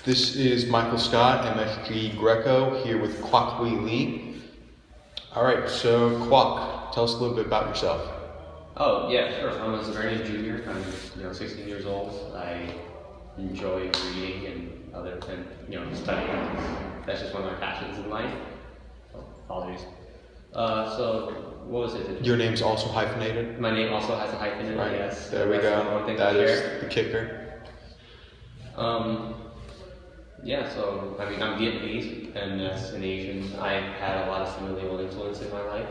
This is Michael Scott, MFG Greco, here with Quoc-Huy Ly. All right, so Quoc, tell us a little bit about yourself. Oh, yeah, sure. I'm a learning junior. I'm 16 years old. I enjoy reading and studying. That's just one of my passions in life. Apologies. So what was it? Your name's also hyphenated? My name also has a hyphen in it, Right. yes. There we go. One thing That to is share. the kicker. So I'm Vietnamese, and as an Asian, I've had a lot of familial influence in my life.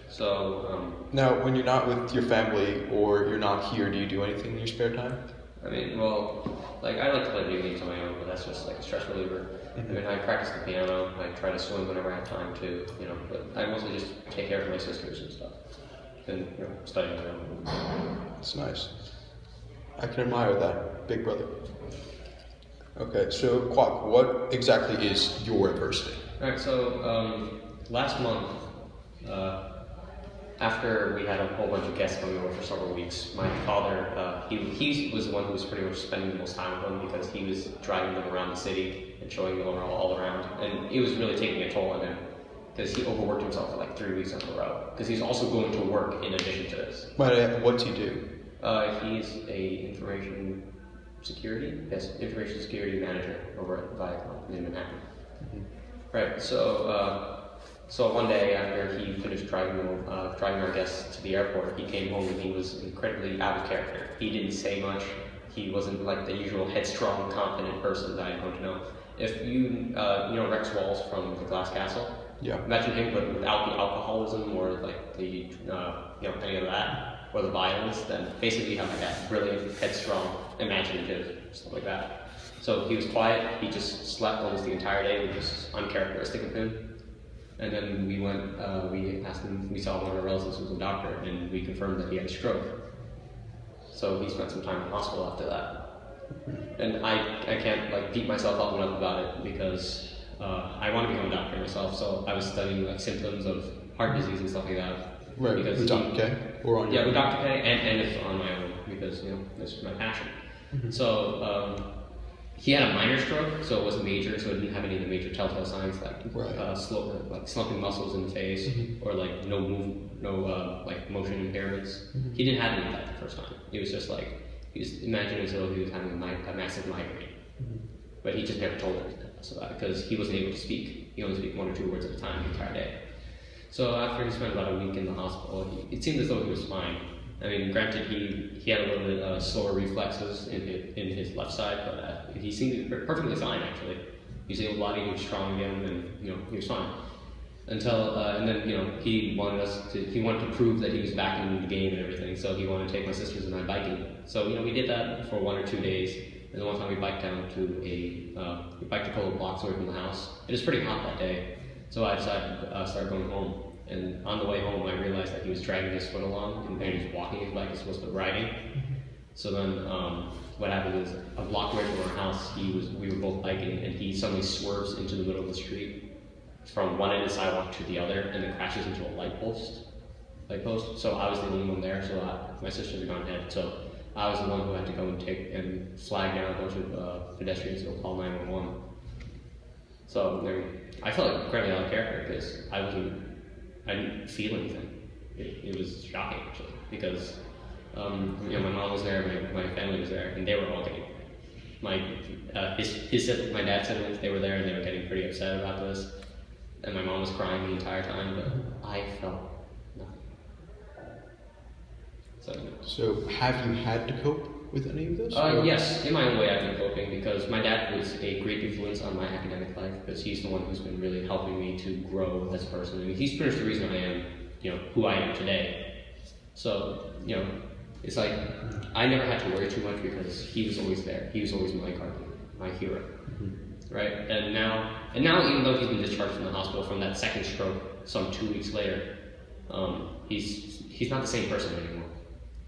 So, Now, when you're not with your family or you're not here, do you do anything in your spare time? I like to play video games on my own, but that's just like a stress reliever. I practice the piano. I try to swim whenever I have time to, but I mostly just take care of my sisters and stuff, and study my own. It's nice. I can admire that, big brother. Okay, so Quoc, what exactly is your adversity? All right. So last month, after we had a whole bunch of guests coming over for several weeks, my father, he was the one who was pretty much spending the most time with them because he was driving them around the city and showing them all around, and it was really taking a toll on him because he overworked himself for like 3 weeks in a row because he's also going to work in addition to this. But what's he do? He's a information security security manager over at Viacom in Manhattan. Right. So one day after he finished driving our guests to the airport, he came home and he was incredibly out of character. He didn't say much. He wasn't like the usual headstrong, confident person that I'd come to know. If you Rex Walls from The Glass Castle, Yeah. imagine him but without the alcoholism or like the any of that or the violence. Then basically you have like that brilliant, headstrong, imaginative stuff like that. So he was quiet. He just slept almost the entire day, which is uncharacteristic of him. And then we went, we asked him, we saw one of our relatives who was a doctor, and we confirmed that he had a stroke. So he spent some time in the hospital after that. And I can't beat myself up enough about it because I want to become a doctor myself, so I was studying symptoms of heart disease and stuff like that. Right, because with Dr. K? Or on your with Dr. K, and it's on my own because, this is my passion. So, he had a minor stroke, so it wasn't major, so it didn't have any of the major telltale signs like slumping muscles in the face or no motion impairments. He didn't have any of that the first time. It was just he was imagining as though he was having a massive migraine, but he just never told anything about it because he wasn't able to speak. He only speak 1 or 2 words at a time the entire day. So after he spent about a week in the hospital, it seemed as though he was fine. I mean, granted, he had a little bit slower reflexes in his left side, but he seemed to be perfectly fine, actually. He was able body, he was strong again, and, he was fine. Until, and then, he wanted to prove that he was back in the game and everything, so he wanted to take my sisters and I biking. So, we did that for 1 or 2 days, and then one time we biked down to we biked a couple of blocks away from the house. It was pretty hot that day, so I decided to start going home. And on the way home, I realized that he was dragging his foot along, and he was walking his bike as opposed to riding. So then, what happened is, a block away from our house, we were both biking, and he suddenly swerves into the middle of the street from one end of the sidewalk to the other, and then crashes into a light post. So I was the only one there. So my sisters had gone ahead. So I was the one who had to go and flag down a bunch of pedestrians to call 911. So I felt incredibly out of character because I didn't feel anything. It was shocking actually because my mom was there, my family was there, and they were all getting my dad's siblings. They were there and they were getting pretty upset about this, and my mom was crying the entire time, but I felt nothing. So have you had to cope with any of this? Yes, in my own way I've been coping because my dad was a great influence on my academic life because he's the one who's been really helping me to grow as a person. I mean, he's pretty much the reason I am, who I am today. So, it's like I never had to worry too much because he was always there. He was always my guardian, my hero, right? And now, even though he's been discharged from the hospital from that second stroke, some 2 weeks later, he's not the same person anymore.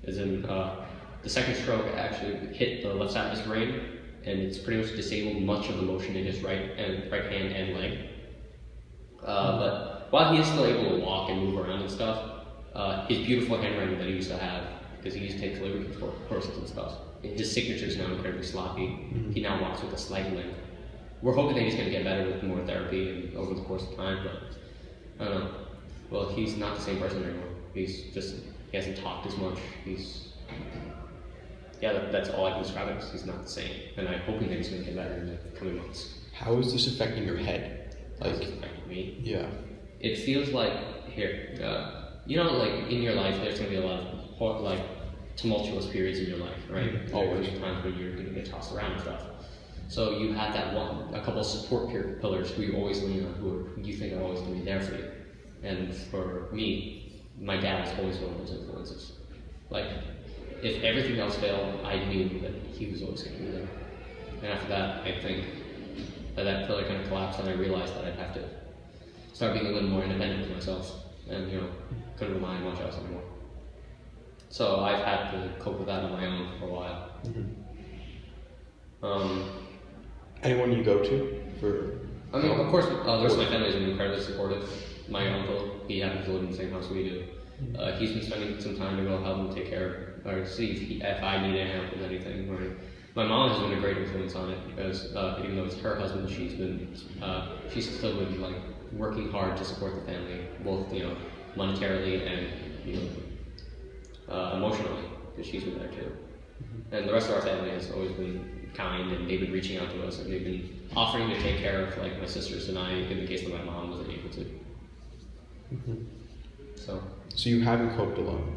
As in, the second stroke actually hit the left side of his brain, and it's pretty much disabled much of the motion in his right hand and leg. But while he is still able to walk and move around and stuff, his beautiful handwriting that he used to have, because he used to take calligraphy courses and stuff, his signature is now incredibly sloppy. He now walks with a slight limp. We're hoping that he's going to get better with more therapy and over the course of time, but I don't know. Well, he's not the same person anymore. He hasn't talked as much. That's all I can describe it as. He's not the same. And I'm hoping that he's going to get better in the coming months. How is this affecting your head? How does it affect me? Yeah. It feels like, like in your life, there's going to be a lot of like tumultuous periods in your life, right? Always. There's times when you're going to get tossed around and stuff. So you have a couple of support pillars who you always lean on, who you think are always going to be there for you. And for me, my dad was always one of those influences. Like, if everything else failed, I knew that he was always going to be there. And after that, I think that pillar kind of collapsed, and I realized that I'd have to start being a little more independent with myself, and couldn't rely on much else anymore. So I've had to cope with that on my own for a while. Anyone you go to for? I mean, of course, the rest of my family has been incredibly supportive. My uncle, he happens to live in the same house we do. He's been spending some time to go help him take care of, or see if I need any help with anything. Or my mom has been a great influence on it because even though it's her husband, she's still been like working hard to support the family, both monetarily and emotionally, because she's been there too. And the rest of our family has always been kind, and they've been reaching out to us, and they've been offering to take care of like my sisters and I in the case that my mom wasn't able to. So you haven't coped alone?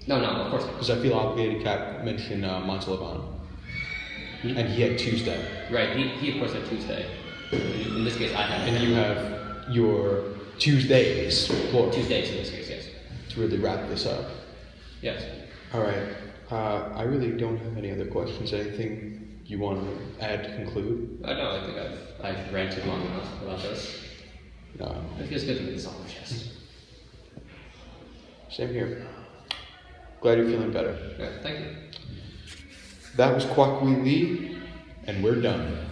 No, of course not. Because I feel obligated to mention Montalban. And he had Tuesday. Right, he of course had Tuesday. In this case, I had. And you have your Tuesdays, plural. Tuesdays in this case, yes. To really wrap this up. Yes. All right. I really don't have any other questions. Anything you want to add to conclude? No, I think I've ranted long enough about this. No. It feels good to get this off my chest. Same here. Glad you're feeling better. Yeah, thank you. That was Quoc-Huy Ly, and we're done.